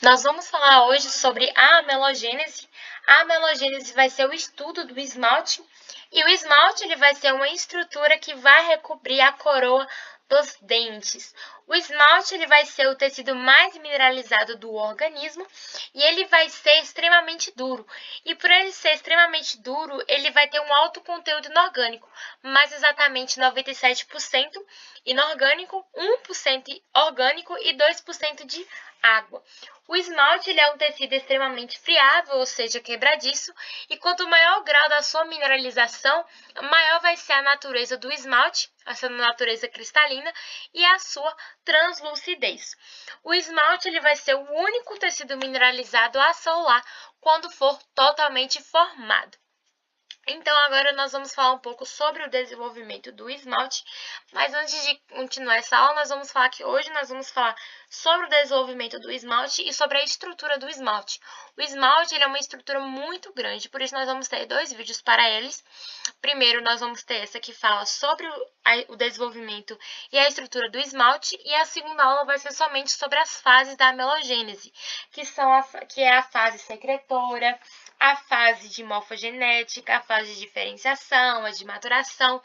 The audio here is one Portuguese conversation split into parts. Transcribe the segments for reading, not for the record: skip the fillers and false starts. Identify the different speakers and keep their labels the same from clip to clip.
Speaker 1: Nós vamos falar hoje sobre a amelogênese. A amelogênese vai ser o estudo do esmalte, e o esmalte ele vai ser uma estrutura que vai recobrir a coroa dos dentes. O esmalte ele vai ser o tecido mais mineralizado do organismo e ele vai ser extremamente duro. E por ele ser extremamente duro, ele vai ter um alto conteúdo inorgânico, mais exatamente 97% inorgânico, 1% orgânico e 2% de água. O esmalte ele é um tecido extremamente friável, ou seja, quebradiço, e quanto maior o grau da sua mineralização, maior vai ser a natureza do esmalte, a sua natureza cristalina e a sua translucidez. O esmalte ele vai ser o único tecido mineralizado acellular quando for totalmente formado. Então, agora nós vamos falar um pouco sobre o desenvolvimento do esmalte, mas antes de continuar essa aula, nós vamos falar que hoje nós vamos falar sobre o desenvolvimento do esmalte e sobre a estrutura do esmalte. O esmalte ele é uma estrutura muito grande, por isso nós vamos ter dois vídeos para eles. Primeiro, nós vamos ter essa que fala sobre o desenvolvimento e a estrutura do esmalte, e a segunda aula vai ser somente sobre as fases da amelogênese, que é a fase secretora, a fase de morfogenética, a fase de diferenciação, a de maturação.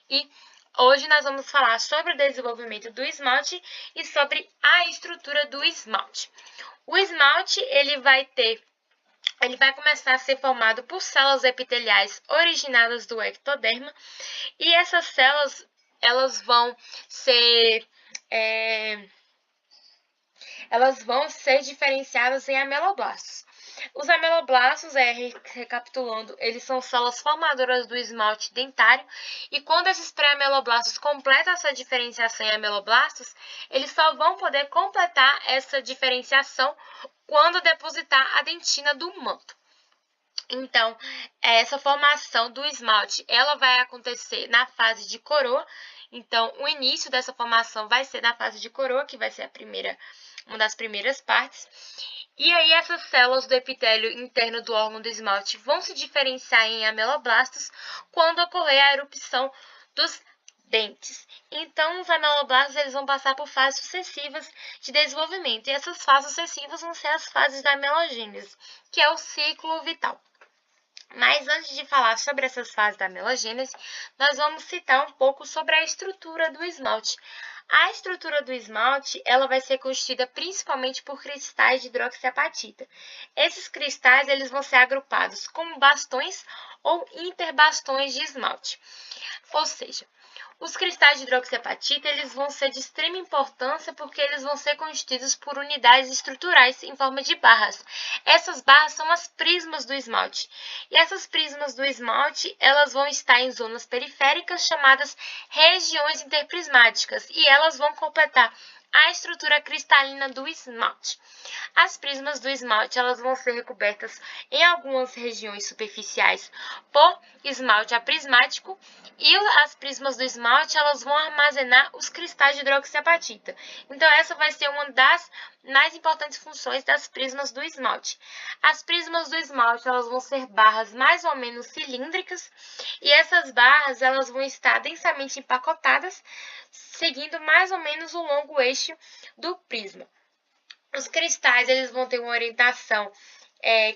Speaker 1: E hoje nós vamos falar sobre o desenvolvimento do esmalte e sobre a estrutura do esmalte. O esmalte ele vai começar a ser formado por células epiteliais originadas do ectoderma, e essas células elas vão ser diferenciadas em ameloblastos. Os ameloblastos, recapitulando, eles são células formadoras do esmalte dentário, e quando esses pré-ameloblastos completam essa diferenciação em ameloblastos, eles só vão poder completar essa diferenciação quando depositar a dentina do manto. Então, essa formação do esmalte, ela vai acontecer na fase de coroa. Então, o início dessa formação vai ser na fase de coroa, que vai ser uma das primeiras partes. E aí, essas células do epitélio interno do órgão do esmalte vão se diferenciar em ameloblastos quando ocorrer a erupção dos dentes. Então, os ameloblastos eles vão passar por fases sucessivas de desenvolvimento. E essas fases sucessivas vão ser as fases da amelogênese, que é o ciclo vital. Mas antes de falar sobre essas fases da amelogênese, nós vamos citar um pouco sobre a estrutura do esmalte. A estrutura do esmalte ela vai ser constituída principalmente por cristais de hidroxiapatita. Esses cristais eles vão ser agrupados como bastões ou interbastões de esmalte. Ou seja, os cristais de hidroxiapatita eles vão ser de extrema importância porque eles vão ser constituídos por unidades estruturais em forma de barras. Essas barras são as prismas do esmalte. E essas prismas do esmalte elas vão estar em zonas periféricas chamadas regiões interprismáticas, e elas vão completar a estrutura cristalina do esmalte. As prismas do esmalte elas vão ser recobertas em algumas regiões superficiais por esmalte aprismático, e as prismas do esmalte elas vão armazenar os cristais de hidroxiapatita. Então, essa vai ser uma das mais importantes funções das prismas do esmalte. As prismas do esmalte elas vão ser barras mais ou menos cilíndricas, e essas barras elas vão estar densamente empacotadas, seguindo mais ou menos o longo eixo do prisma. Os cristais eles vão ter uma orientação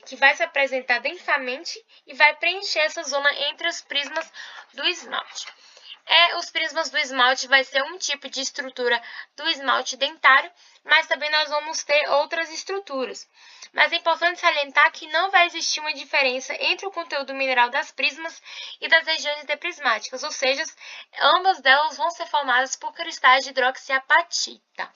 Speaker 1: que vai se apresentar densamente e vai preencher essa zona entre os prismas do esmalte. Os prismas do esmalte vai ser um tipo de estrutura do esmalte dentário, mas também nós vamos ter outras estruturas. Mas é importante salientar que não vai existir uma diferença entre o conteúdo mineral das prismas e das regiões interprismáticas, ou seja, ambas delas vão ser formadas por cristais de hidroxiapatita.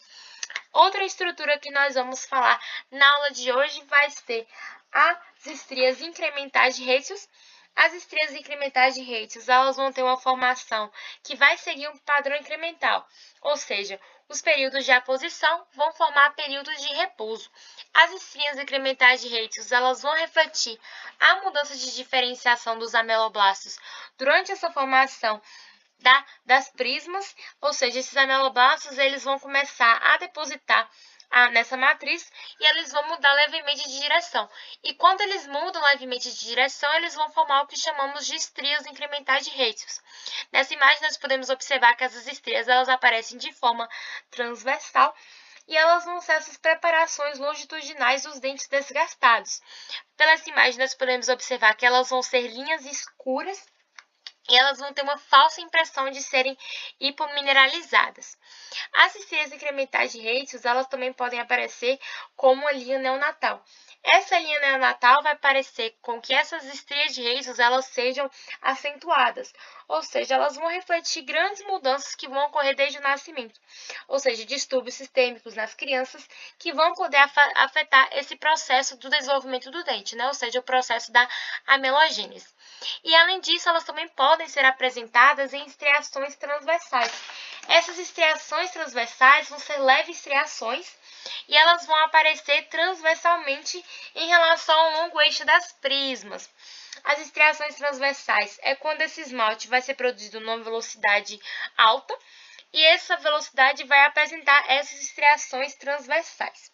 Speaker 1: Outra estrutura que nós vamos falar na aula de hoje vai ser as estrias incrementais de Retzius. As estrias incrementais de Retzius elas vão ter uma formação que vai seguir um padrão incremental, ou seja, os períodos de aposição vão formar períodos de repouso. As estrias incrementais de Retzius elas vão refletir a mudança de diferenciação dos ameloblastos durante essa formação das prismas, ou seja, esses ameloblastos eles vão começar a depositar nessa matriz e eles vão mudar levemente de direção. E quando eles mudam levemente de direção, eles vão formar o que chamamos de estrias incrementais de Retzius. Nessa imagem nós podemos observar que essas estrias elas aparecem de forma transversal e elas vão ser essas preparações longitudinais dos dentes desgastados. Pela imagem, nós podemos observar que elas vão ser linhas escuras e elas vão ter uma falsa impressão de serem hipomineralizadas. As estrias incrementais de Reitzel, elas também podem aparecer como uma linha neonatal. Essa linha neonatal vai parecer com que essas estrias de Reitzel, elas sejam acentuadas, ou seja, elas vão refletir grandes mudanças que vão ocorrer desde o nascimento, ou seja, distúrbios sistêmicos nas crianças que vão poder afetar esse processo do desenvolvimento do dente, né? Ou seja, o processo da amelogênese. E além disso, elas também podem ser apresentadas em estriações transversais. Essas estriações transversais vão ser leves estriações e elas vão aparecer transversalmente em relação ao longo eixo das prismas. As estriações transversais é quando esse esmalte vai ser produzido numa velocidade alta e essa velocidade vai apresentar essas estriações transversais.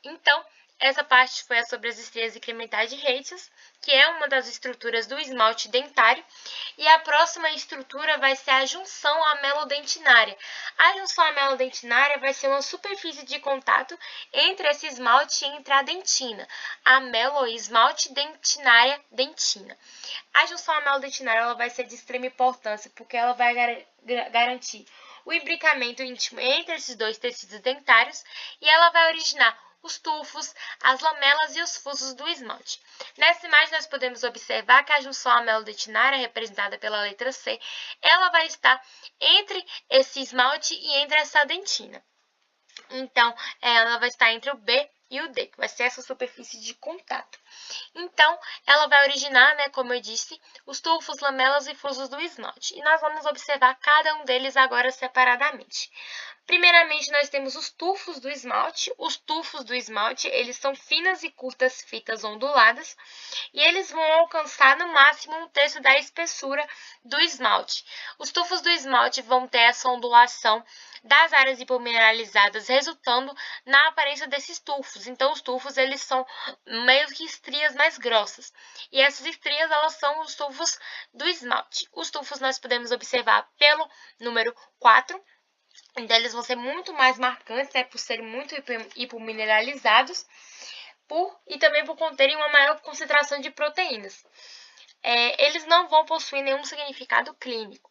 Speaker 1: Então, essa parte foi sobre as estrias incrementais de Reitzel, que é uma das estruturas do esmalte dentário, e a próxima estrutura vai ser a junção amelodentinária. A junção amelodentinária vai ser uma superfície de contato entre esse esmalte e entre a dentina, ameloesmalte dentinária dentina. A junção amelodentinária ela vai ser de extrema importância, porque ela vai garantir o imbricamento íntimo entre esses dois tecidos dentários e ela vai originar os tufos, as lamelas e os fusos do esmalte. Nessa imagem, nós podemos observar que a junção amelodentinária, representada pela letra C, ela vai estar entre esse esmalte e entre essa dentina. Então, ela vai estar entre o B e o D, que vai ser essa superfície de contato. Então, ela vai originar, né, como eu disse, os tufos, lamelas e fusos do esmalte. E nós vamos observar cada um deles agora separadamente. Primeiramente, nós temos os tufos do esmalte. Os tufos do esmalte, eles são finas e curtas fitas onduladas e eles vão alcançar no máximo um terço da espessura do esmalte. Os tufos do esmalte vão ter essa ondulação das áreas hipomineralizadas, resultando na aparência desses tufos. Então, os tufos, eles são meio que estrias mais grossas. E essas estrias, elas são os tufos do esmalte. Os tufos nós podemos observar pelo número 4. Então, eles vão ser muito mais marcantes, né, por serem muito hipomineralizados e também por conterem uma maior concentração de proteínas. Eles não vão possuir nenhum significado clínico.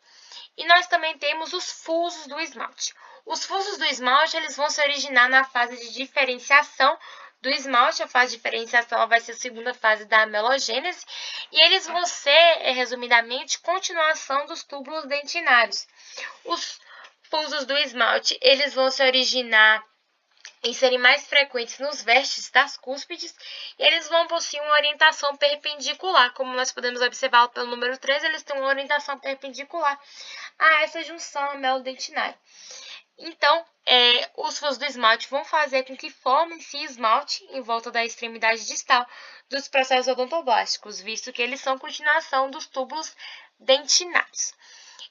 Speaker 1: E nós também temos os fusos do esmalte. Os fusos do esmalte eles vão se originar na fase de diferenciação do esmalte. A fase de diferenciação vai ser a segunda fase da amelogênese. E eles vão ser, resumidamente, continuação dos túbulos dentinários. Os fusos do esmalte eles vão se originar em serem mais frequentes nos vértices das cúspides, e eles vão possuir uma orientação perpendicular, como nós podemos observar pelo número 3, eles têm uma orientação perpendicular a essa junção amelodentinária. Então, os fusos do esmalte vão fazer com que formem-se esmalte em volta da extremidade distal dos processos odontoblásticos, visto que eles são continuação dos túbulos dentinários.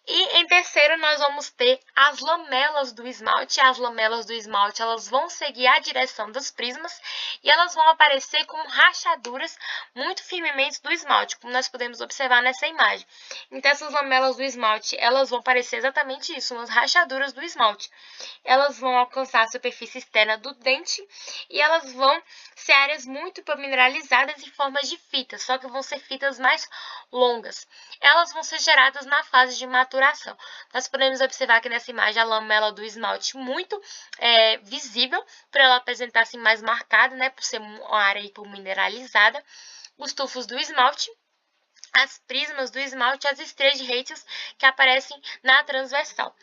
Speaker 1: E em terceiro, nós vamos ter as lamelas do esmalte. As lamelas do esmalte elas vão seguir a direção dos prismas e elas vão aparecer como rachaduras muito firmemente do esmalte, como nós podemos observar nessa imagem. Então, essas lamelas do esmalte elas vão parecer exatamente isso, umas rachaduras do esmalte. Elas vão alcançar a superfície externa do dente e elas vão ser áreas muito hipomineralizadas em formas de fitas, só que vão ser fitas mais longas. Elas vão ser geradas na fase de maturação. Nós podemos observar que nessa imagem a lamela do esmalte muito visível, por ela apresentar assim mais marcada, né, por ser uma área hipomineralizada. Os tufos do esmalte, as prismas do esmalte, as estrias de Reitzel que aparecem na transversal.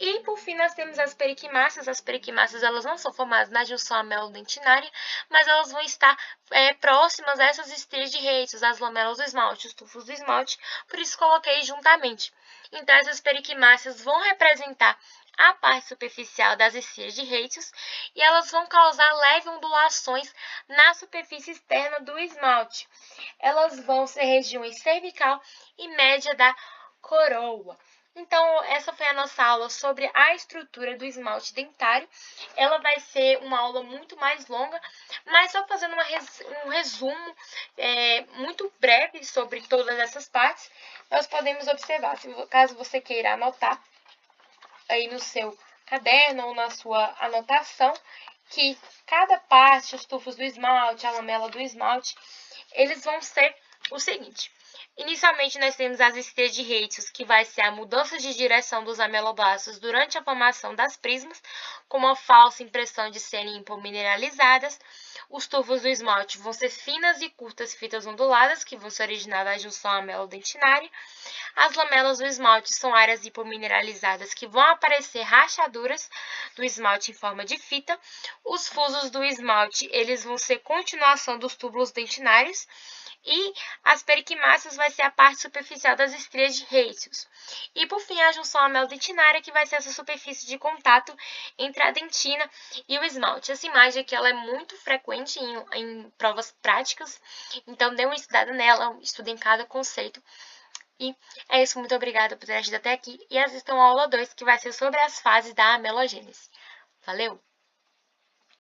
Speaker 1: E, por fim, nós temos as periquimáceas. As periquimáceas elas não são formadas na junção amelodentinária, mas elas vão estar próximas a essas estrias de Reitzel, as lamelas do esmalte, os tufos do esmalte, por isso coloquei juntamente. Então, essas periquimáceas vão representar a parte superficial das estrias de Reitzel e elas vão causar leves ondulações na superfície externa do esmalte. Elas vão ser regiões cervical e média da coroa. Então, essa foi a nossa aula sobre a estrutura do esmalte dentário. Ela vai ser uma aula muito mais longa, mas só fazendo um resumo muito breve sobre todas essas partes, nós podemos observar, caso você queira anotar aí no seu caderno ou na sua anotação que cada parte, os tufos do esmalte, a lamela do esmalte, eles vão ser o seguinte. Inicialmente, nós temos as estrias de Rayleigh, que vai ser a mudança de direção dos ameloblastos durante a formação das prismas, com uma falsa impressão de serem hipomineralizadas. Os tufos do esmalte vão ser finas e curtas fitas onduladas, que vão se originar da junção amelo-dentinária. As lamelas do esmalte são áreas hipomineralizadas que vão aparecer rachaduras do esmalte em forma de fita. Os fusos do esmalte, eles vão ser continuação dos túbulos dentinários. E as periquimáceas vai ser a parte superficial das estrias de Rayleigh. E por fim, a junção amelo-dentinária, que vai ser essa superfície de contato entre a dentina e o esmalte. Essa imagem aqui ela é muito frequente em provas práticas, então dê uma estudada nela, estudem cada conceito. E é isso, muito obrigada por ter assistido até aqui. E assistam a aula 2, que vai ser sobre as fases da amelogênese. Valeu!